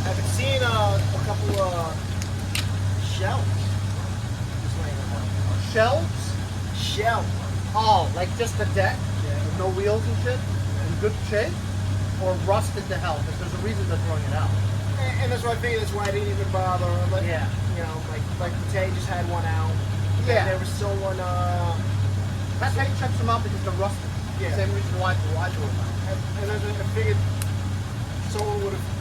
I've been seeing a couple of shelves just laying around. Shelves? Shelf. Oh, like just the deck? Yeah. With no wheels and shit? In good shape? Or rusted to hell? Because there's a reason they're throwing it out. And that's why I figured that's why I didn't even bother. Like, Yeah. You know, like Tay just had one out. Yeah. There was someone. That's how you check them out, because they're rusted. Yeah. Same reason why do it now. And then I figured someone would have.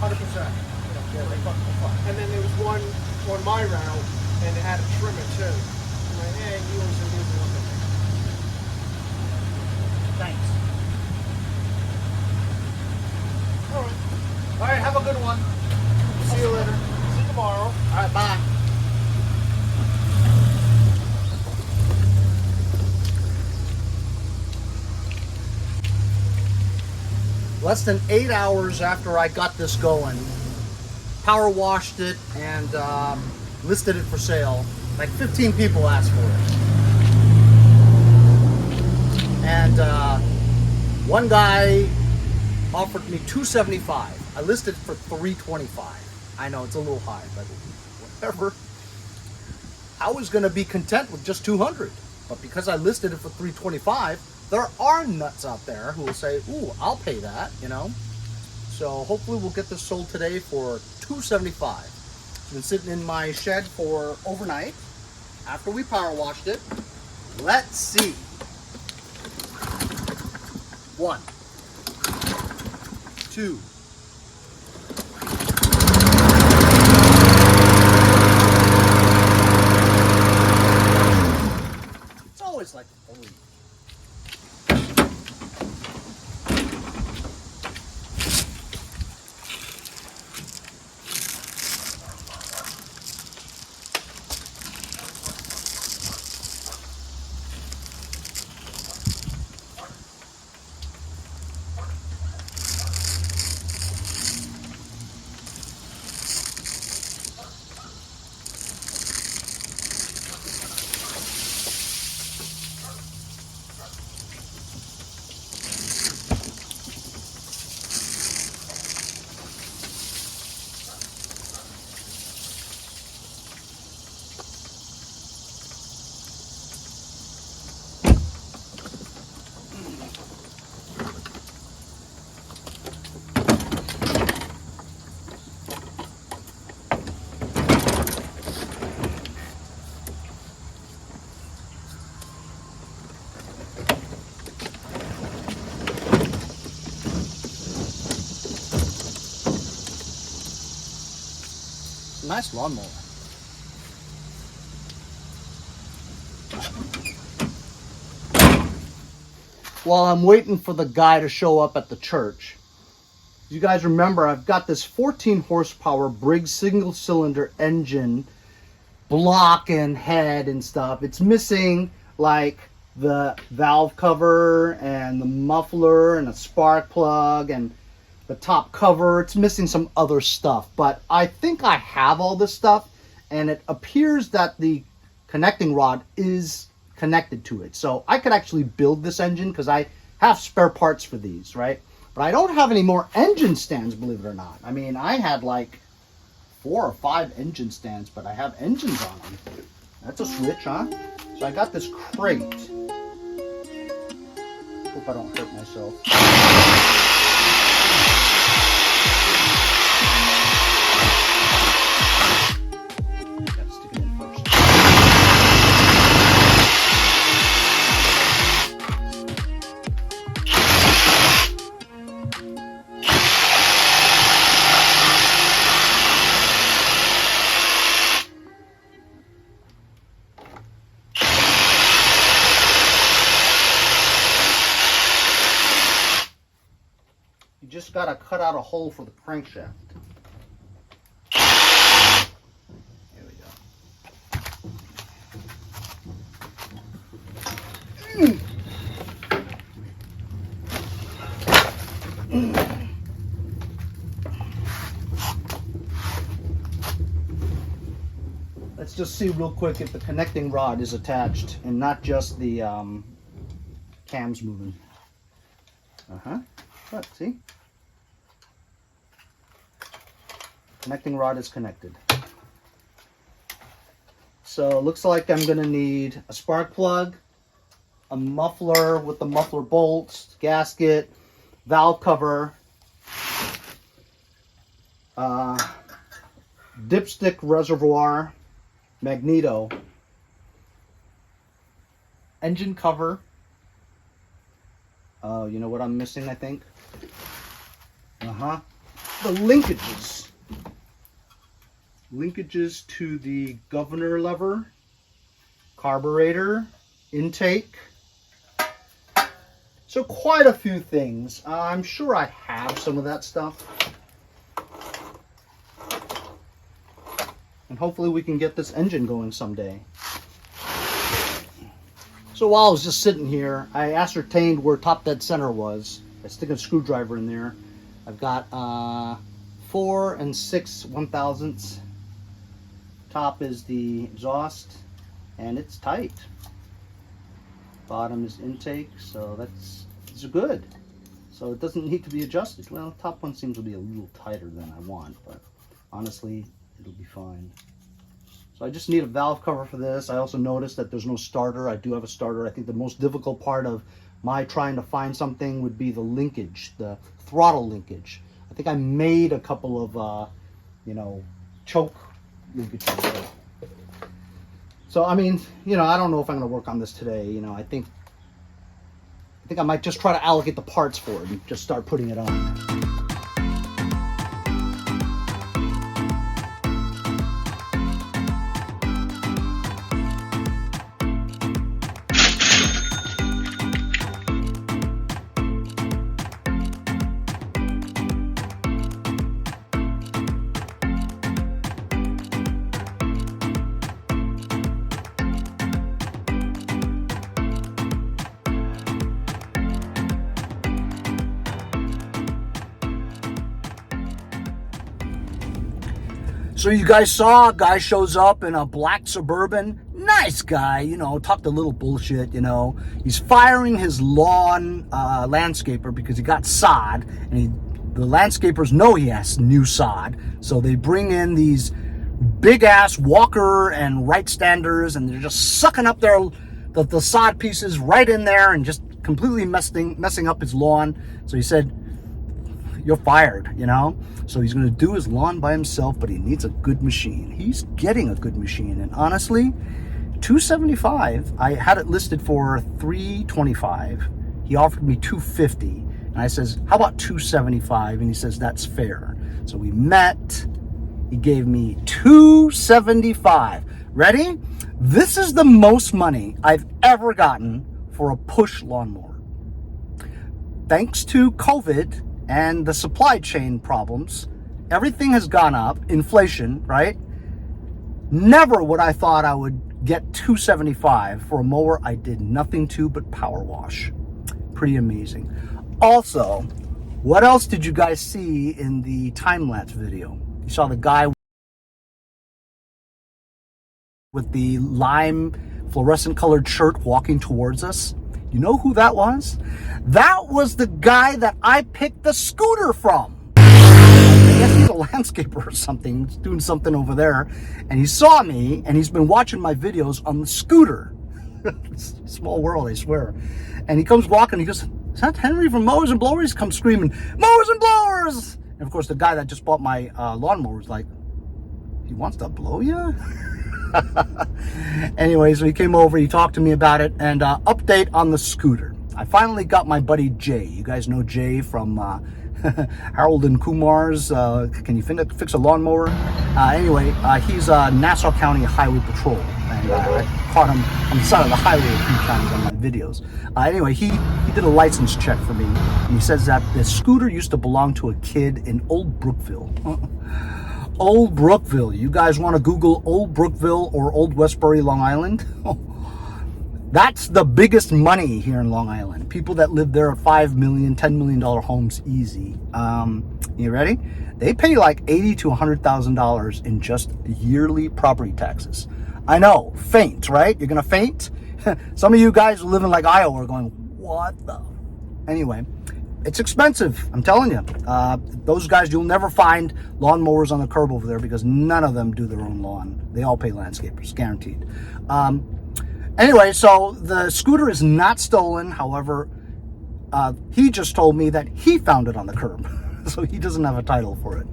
100%. Yeah, they fucking fun. And then there was one on my route, and it had a trimmer too. I'm like, hey, you always said there's one thing. Thanks. All right. All right, have a good one. See you later. See you tomorrow. All right, bye. Less than 8 hours after I got this going, power washed it and listed it for sale. Like 15 people asked for it. And one guy offered me $275. I listed for $325. I know it's a little high, but whatever. I was going to be content with just $200, but because I listed it for $325, there are nuts out there who will say, "Ooh, I'll pay that," you know. So hopefully we'll get this sold today for $275. It's been sitting in my shed for overnight after we power washed it. Let's see. 1, 2. It's always like 3. Nice lawnmower. While I'm waiting for the guy to show up at the church, you guys remember I've got this 14 horsepower Briggs single cylinder engine, block and head and stuff. It's missing like the valve cover and the muffler and a spark plug and the top cover. It's missing some other stuff, but I think I have all this stuff, and it appears that the connecting rod is connected to it. So I could actually build this engine because I have spare parts for these, right? But I don't have any more engine stands, believe it or not. I mean, I had like 4 or 5 engine stands, but I have engines on them. That's a switch, huh? So I got this crate. Hope I don't hurt myself. Just got to cut out a hole for the crankshaft. There we go. Let's just see real quick if the connecting rod is attached and not just the cams moving. Look, see? Connecting rod is connected. So it looks like I'm gonna need a spark plug, a muffler with the muffler bolts, gasket, valve cover, dipstick reservoir, magneto, engine cover. Oh, you know what I'm missing, I think? The linkages. Linkages to the governor lever, carburetor, intake. So quite a few things. I'm sure I have some of that stuff. And hopefully we can get this engine going someday. So while I was just sitting here, I ascertained where top dead center was. I stick a screwdriver in there. I've got 4 and 6 1/1000ths. Top is the exhaust, and it's tight. Bottom is intake, so it's good. So it doesn't need to be adjusted. Well, top one seems to be a little tighter than I want, but honestly, it'll be fine. So I just need a valve cover for this. I also noticed that there's no starter. I do have a starter. I think the most difficult part of my trying to find something would be the linkage, the throttle linkage. I think I made a couple of, choke linkages. So, I mean, I don't know if I'm going to work on this today. I think I might just try to allocate the parts for it and just start putting it on. So you guys saw a guy shows up in a black Suburban. Nice guy, talked a little bullshit, He's firing his lawn landscaper because he got sod. And the landscapers know he has new sod. So they bring in these big-ass walker and right standers, and they're just sucking up the sod pieces right in there and just completely messing up his lawn. So he said, you're fired, So he's going to do his lawn by himself, but he needs a good machine. He's getting a good machine. And honestly, $275, I had it listed for $325. He offered me $250. And I says, how about $275? And he says, that's fair. So we met. He gave me $275. Ready? This is the most money I've ever gotten for a push lawnmower. Thanks to COVID and the supply chain problems, everything has gone up, inflation, right? Never would I thought I would get $275 for a mower I did nothing to but power wash. Pretty amazing. Also, what else did you guys see in the time-lapse video? You saw the guy with the lime fluorescent colored shirt walking towards us. You know who that was? That was the guy that I picked the scooter from. I guess he's a landscaper or something. He's doing something over there. And he saw me, and he's been watching my videos on the scooter. Small world, I swear. And he comes walking, he goes, is that Henry from Mowers and Blowers? He comes screaming, Mowers and Blowers! And of course, the guy that just bought my lawnmower was like, he wants to blow you? Anyway, so he came over, he talked to me about it, and update on the scooter. I finally got my buddy Jay. You guys know Jay from Harold and Kumar's Can You Fix a Lawnmower? Anyway, he's Nassau County Highway Patrol, and I caught him on the side of the highway a few times on my videos. Anyway, he did a license check for me, and he says that the scooter used to belong to a kid in Old Brookville. Old Brookville. You guys want to Google Old Brookville or Old Westbury, Long Island? That's the biggest money here in Long Island. People that live there are $5 million, $10 million homes easy. You ready? They pay like $80,000 to $100,000 in just yearly property taxes. I know, faint, right? You're gonna faint? Some of you guys who live in like Iowa are going, what the? Anyway, it's expensive. I'm telling you. Those guys, you'll never find lawnmowers on the curb over there because none of them do their own lawn. They all pay landscapers, guaranteed. Anyway, so the scooter is not stolen. However, he just told me that he found it on the curb. So he doesn't have a title for it.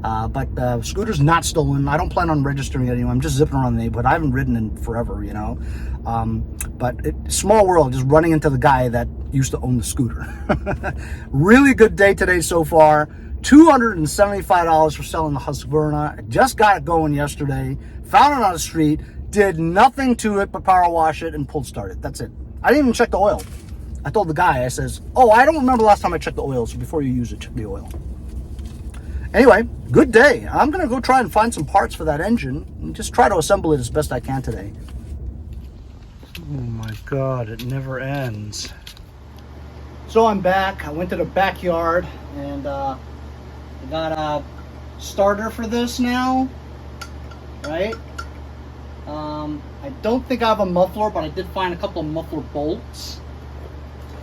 But the scooter's not stolen. I don't plan on registering it anymore. I'm just zipping around the neighborhood. I haven't ridden in forever, you know. But small world, just running into the guy that used to own the scooter. Really good day today so far. $275 for selling the Husqvarna. I just got it going yesterday. Found it on the street. Did nothing to it but power wash it and pulled start it. That's it. I didn't even check the oil. I told the guy, I says, oh, I don't remember the last time I checked the oil, so before you use it, check the oil. Anyway, good day. I'm going to go try and find some parts for that engine and just try to assemble it as best I can today. Oh my God, it never ends. So I'm back. I went to the backyard and I got a starter for this now, right? I don't think I have a muffler, but I did find a couple of muffler bolts.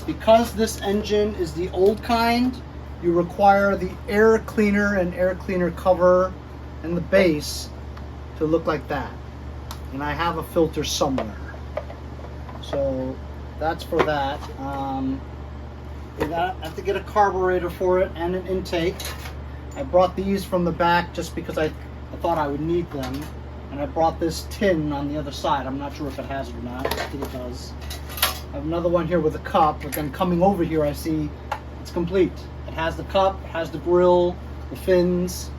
Because this engine is the old kind, you require the air cleaner and air cleaner cover and the base to look like that. And I have a filter somewhere. So that's for that. I have to get a carburetor for it and an intake. I brought these from the back just because I thought I would need them. And I brought this tin on the other side. I'm not sure if it has it or not. I think it does. I have another one here with a cup, but then coming over here I see it's complete. It has the cup, it has the grill, the fins,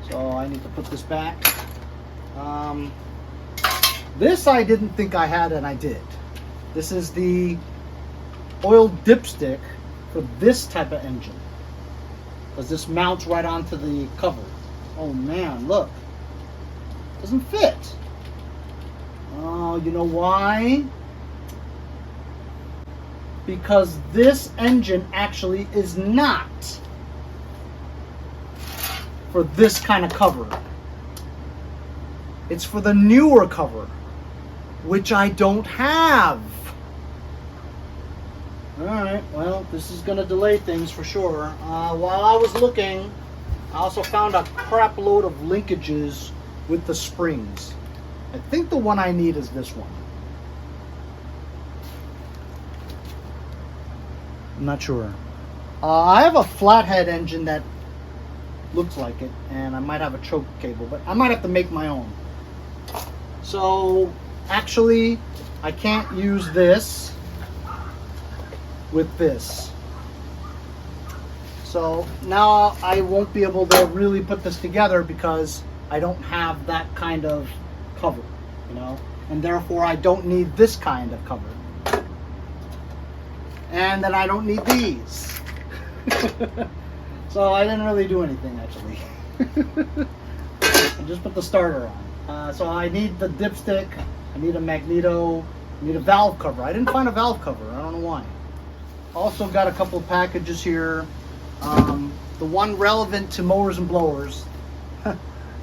so I need to put this back. This I didn't think I had, and I did. This is the oil dipstick for this type of engine, because this mounts right onto the cover. Oh man, look, doesn't fit. Oh, you know why? Because this engine actually is not for this kind of cover. It's for the newer cover, which I don't have. Alright, well, this is going to delay things for sure. While I was looking, I also found a crap load of linkages with the springs. I think the one I need is this one. I'm not sure. I have a flathead engine that looks like it, and I might have a choke cable, but I might have to make my own. So actually, I can't use this with this. So now I won't be able to really put this together because I don't have that kind of cover, you know, and therefore I don't need this kind of cover. And then I don't need these. So I didn't really do anything actually. I just put the starter on. So I need the dipstick, I need a magneto, I need a valve cover. I didn't find a valve cover, I don't know why. Also got a couple of packages here. The one relevant to mowers and blowers,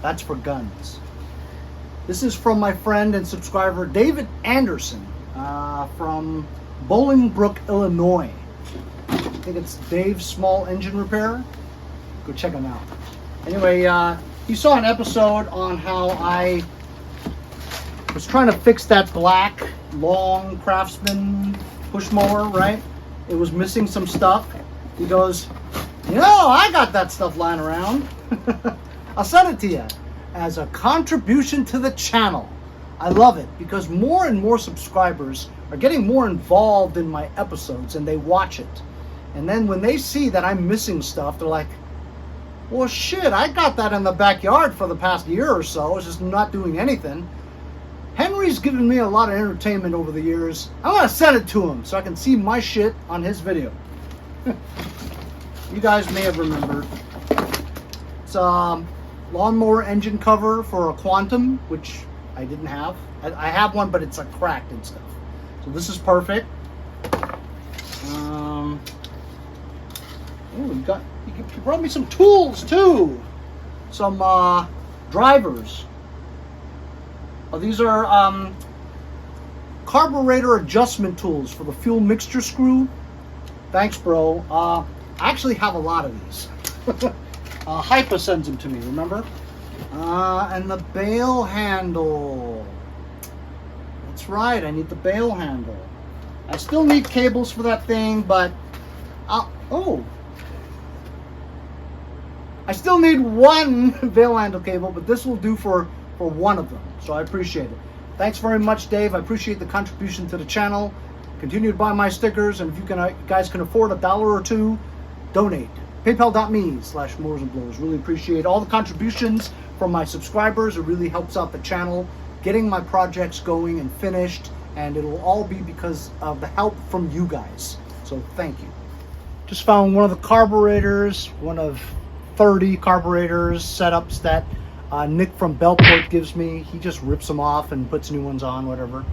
that's for guns. This is from my friend and subscriber David Anderson from Bolingbrook, Illinois. I think it's Dave's Small Engine Repair. Go check him out. Anyway, he saw an episode on how I was trying to fix that black long Craftsman push mower, right? It was missing some stuff. He goes, you know, I got that stuff lying around. I'll send it to you as a contribution to the channel. I love it because more and more subscribers are getting more involved in my episodes and they watch it. And then when they see that I'm missing stuff, they're like, well, shit, I got that in the backyard for the past year or so. It's just not doing anything. Henry's given me a lot of entertainment over the years. I'm going to send it to him so I can see my shit on his video. You guys may have remembered. It's a lawnmower engine cover for a Quantum, which I didn't have. I have one, but it's cracked and stuff. So this is perfect. Oh, you brought me some tools too. Some drivers. Oh, these are carburetor adjustment tools for the fuel mixture screw. Thanks, bro. I actually have a lot of these. HIPA sends them to me, remember? And the bail handle. That's right, I need the bail handle. I still need cables for that thing, but oh, I still need one bail handle cable, but this will do for one of them, so I appreciate it. Thanks very much, Dave. I appreciate the contribution to the channel. Continue to buy my stickers, and if you guys can afford $1 or $2, donate. PayPal.me/mowersandblowers. Really appreciate all the contributions from my subscribers. It really helps out the channel, getting my projects going and finished, and it'll all be because of the help from you guys. So thank you. Just found one of the carburetors, one of 30 carburetors setups that Nick from Bellport gives me. He just rips them off and puts new ones on, whatever.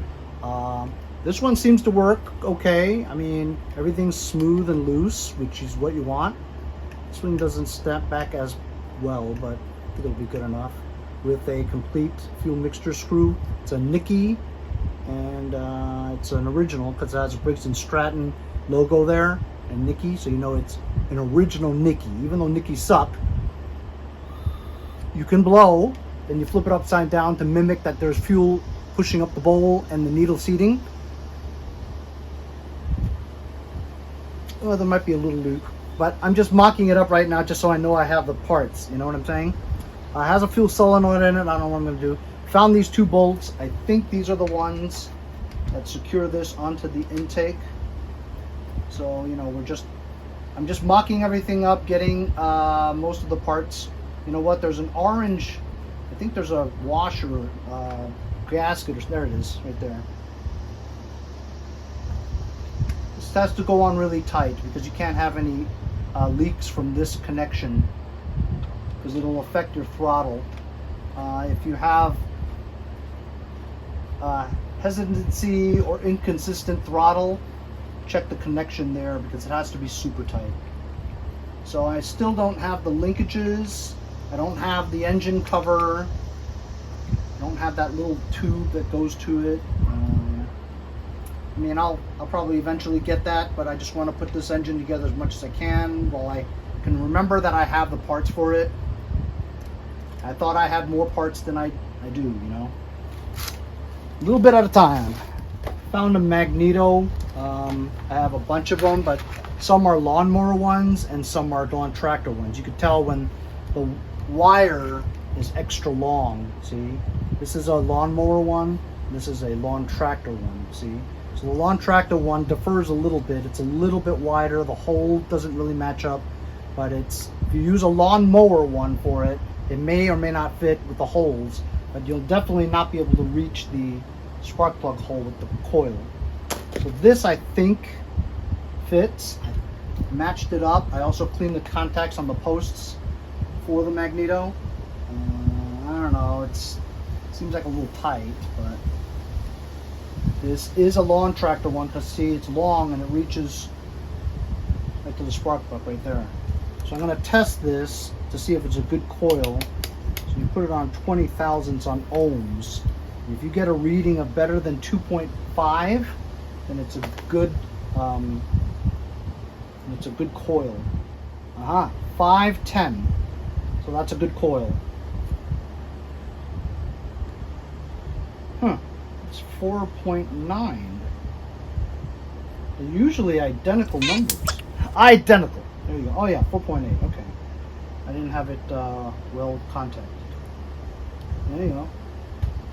This one seems to work okay. I mean, everything's smooth and loose, which is what you want. This one doesn't snap back as well, but I think it'll be good enough. With a complete fuel mixture screw. It's a Nicky, and it's an original because it has a Briggs & Stratton logo there, and Nicky, so you know it's an original Nicky. Even though Nicky suck, you can blow, and you flip it upside down to mimic that there's fuel pushing up the bowl and the needle seating. Well, there might be a little loop, but I'm just mocking it up right now just so I know I have the parts, you know what I'm saying? It has a fuel solenoid in it. I don't know what I'm going to do. Found these 2 bolts. I think these are the ones that secure this onto the intake. So, you know, I'm just mocking everything up, getting most of the parts. You know what? There's an orange, I think there's a washer, gasket, or there it is, right there. This has to go on really tight because you can't have any leaks from this connection, because it'll affect your throttle. If you have hesitancy or inconsistent throttle, check the connection there because it has to be super tight. So I still don't have the linkages. I don't have the engine cover. I don't have that little tube that goes to it. I mean, I'll probably eventually get that, but I just want to put this engine together as much as I can while I can remember that I have the parts for it. I thought I had more parts than I do, you know. A little bit at a time. Found a magneto. I have a bunch of them, but some are lawnmower ones and some are lawn tractor ones. You can tell when the wire is extra long, see? This is a lawnmower one, this is a lawn tractor one, see? So the lawn tractor one differs a little bit. It's a little bit wider. The hole doesn't really match up, but if you use a lawnmower one for it, it may or may not fit with the holes, but you'll definitely not be able to reach the spark plug hole with the coil. So this, I think, fits. I matched it up. I also cleaned the contacts on the posts for the magneto. I don't know, it seems like a little tight, but this is a lawn tractor one because see, it's long and it reaches right to the spark plug right there. So I'm going to test this to see if it's a good coil. So you put it on 20 thousandths on ohms. If you get a reading of better than 2.5, then it's a good coil. 510. So that's a good coil. It's 4.9. They're usually identical numbers. Identical. There you go. Oh yeah, 4.8. Okay. I didn't have it well contacted. There you go.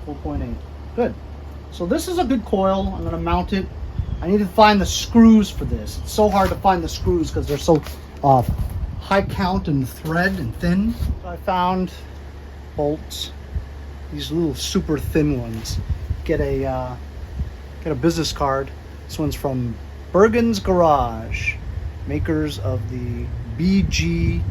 4.8. Good. So this is a good coil. I'm going to mount it. I need to find the screws for this. It's so hard to find the screws because they're so high count and thread and thin. So I found bolts. These little super thin ones. Get a business card. This one's from Bergen's Garage, makers of the BG.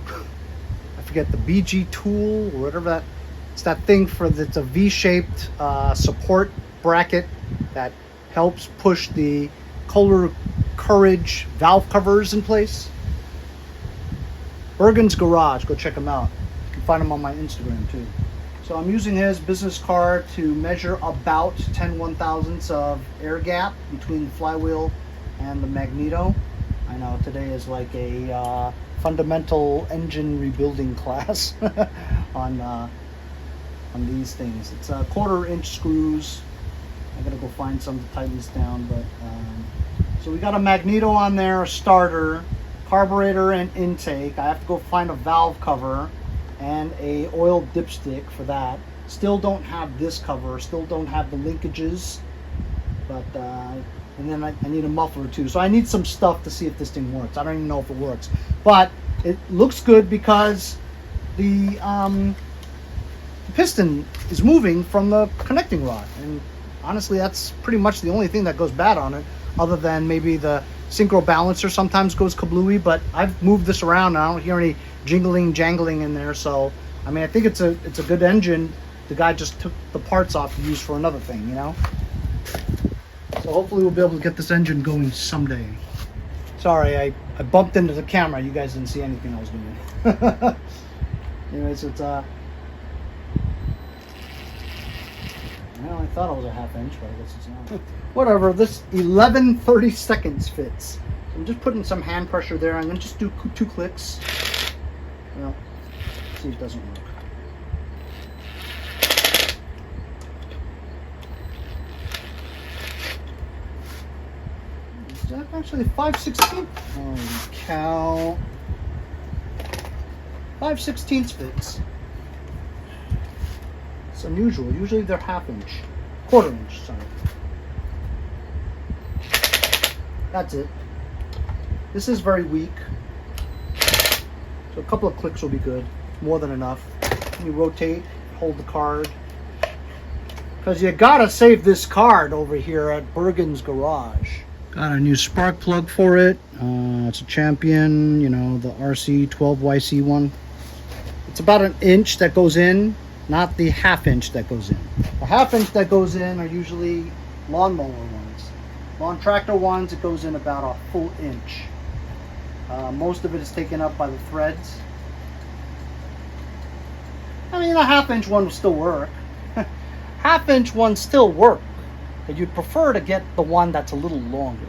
I forget the BG tool or whatever that. It's that thing it's a V-shaped support bracket that helps push the Kohler Courage valve covers in place. Bergen's Garage. Go check them out. You can find them on my Instagram too. So I'm using his business card to measure about 10 1/1000ths of air gap between the flywheel and the magneto. I know today is like a fundamental engine rebuilding class on these things. It's 1/4 inch screws. I gotta go find some to tighten this down, but so we got a magneto on there, a starter, carburetor and intake. I have to go find a valve cover and a oil dipstick for that. Still don't have this cover, still don't have the linkages, but and then I need a muffler too. So I need some stuff to see if this thing works. I don't even know if it works, but it looks good because the piston is moving from the connecting rod, and honestly that's pretty much the only thing that goes bad on it, other than maybe the synchro balancer sometimes goes kablooey. But I've moved this around and I don't hear any jangling in there. So I mean, I think it's a good engine. The guy just took the parts off to use for another thing, you know. So hopefully we'll be able to get this engine going someday. Sorry, I bumped into the camera. You guys didn't see anything I was doing. Anyways, it's well, I thought it was a 1/2 inch, but I guess it's not. Whatever, this 11/32 fits. I'm just putting some hand pressure there. I'm gonna just do 2 clicks. Well, see if it doesn't work. Is that actually 5/16? Holy cow. 5/16 fits. It's unusual. Usually they're 1/2 inch. 1/4 inch, sorry. That's it. This is very weak. So a couple of clicks will be good. More than enough. You rotate, hold the card. Because you gotta save this card over here at Bergen's Garage. Got a new spark plug for it. It's a Champion, you know, the RC12YC one. It's about 1 inch that goes in, not the 1/2 inch that goes in. The 1/2 inch that goes in are usually lawnmower ones. Lawn tractor ones, it goes in about a full inch. Most of it is taken up by the threads. I mean, a 1/2 inch one will still work. 1/2 inch ones still work, but you'd prefer to get the one that's a little longer.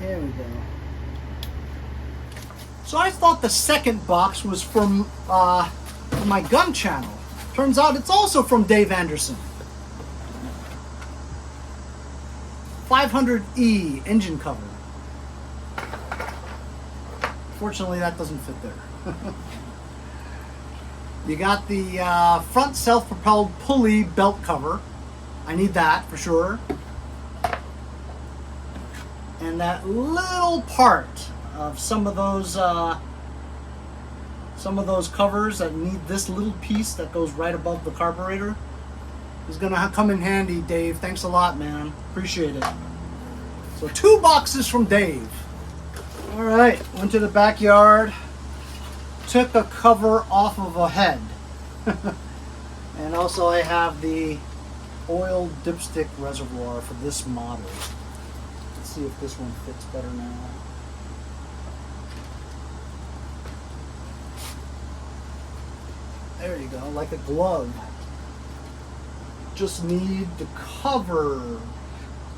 There we go. So I thought the second box was from my gun channel. Turns out it's also from Dave Anderson. 500E engine cover. Fortunately, that doesn't fit there. You got the front self-propelled pulley belt cover. I need that for sure. And that little part of some of those covers that need this little piece that goes right above the carburetor is gonna come in handy, Dave. Thanks a lot, man. Appreciate it. So 2 boxes from Dave. All right, went to the backyard, took a cover off of a head. And also I have the oil dipstick reservoir for this model. Let's see if this one fits better now. There you go, like a glove. Just need the cover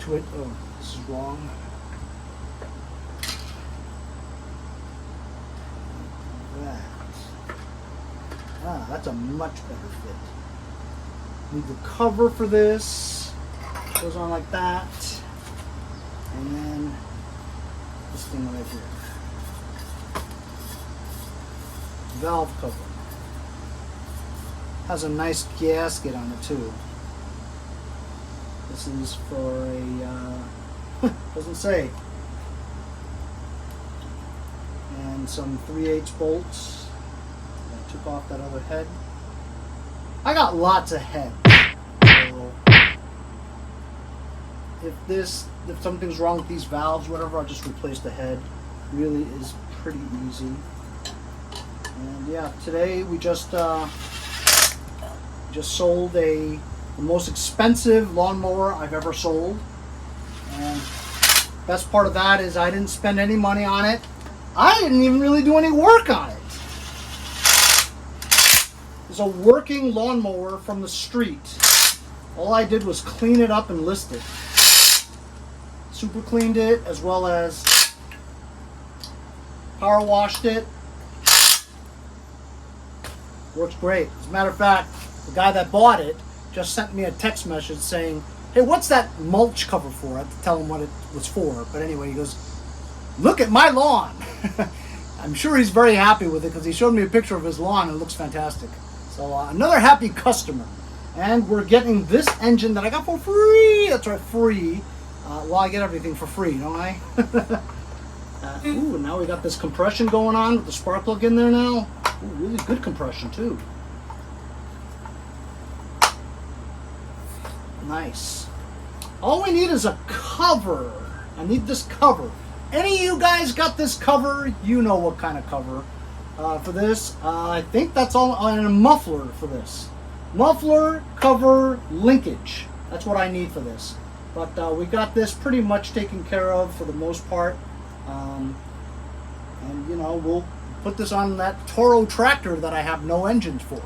to it. Oh, this is wrong. That. Ah, that's a much better fit. Need the cover for this. Goes on like that. And then this thing right here. Valve cover. Has a nice gasket on it too. This is for a, doesn't say. And some 3/8 bolts. I took off that other head. I got lots of head. So if something's wrong with these valves, whatever, I'll just replace the head. Really is pretty easy. And yeah, today we just sold the most expensive lawnmower I've ever sold. And best part of that is I didn't spend any money on it. I didn't even really do any work on it. It's a working lawnmower from the street. All I did was clean it up and list it. Super cleaned it, as well as power washed it. Works great. As a matter of fact, the guy that bought it just sent me a text message saying, "Hey, what's that mulch cover for?" I had to tell him what it was for. But anyway, he goes, "Look at my lawn." I'm sure he's very happy with it because he showed me a picture of his lawn and it looks fantastic. So another happy customer. And we're getting this engine that I got for free. That's right, free. Well, I get everything for free, don't I? Ooh, now we got this compression going on with the spark plug in there now. Ooh, really good compression too. Nice. All we need is a cover. I need this cover. Any of you guys got this cover? You know what kind of cover for this. I think that's all, and a muffler for this. Muffler, cover, linkage. That's what I need for this. But we got this pretty much taken care of for the most part. And you know, we'll put this on that Toro tractor that I have no engines for.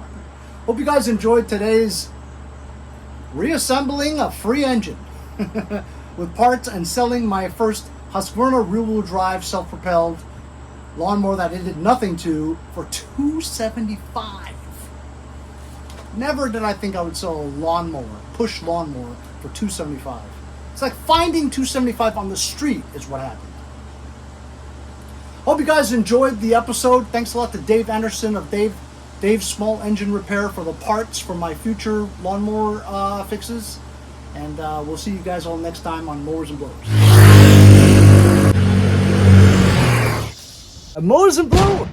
Hope you guys enjoyed today's reassembling a free engine with parts and selling my first Husqvarna rear-wheel drive self-propelled lawnmower that it did nothing to for $275. Never did I think I would sell a lawnmower, push lawnmower, for $275. It's like finding $275 on the street is what happened. Hope you guys enjoyed the episode. Thanks a lot to Dave Anderson of Dave's Small Engine Repair for the parts for my future lawnmower fixes. And we'll see you guys all next time on Mowers and Blowers. Mowers and Blowers!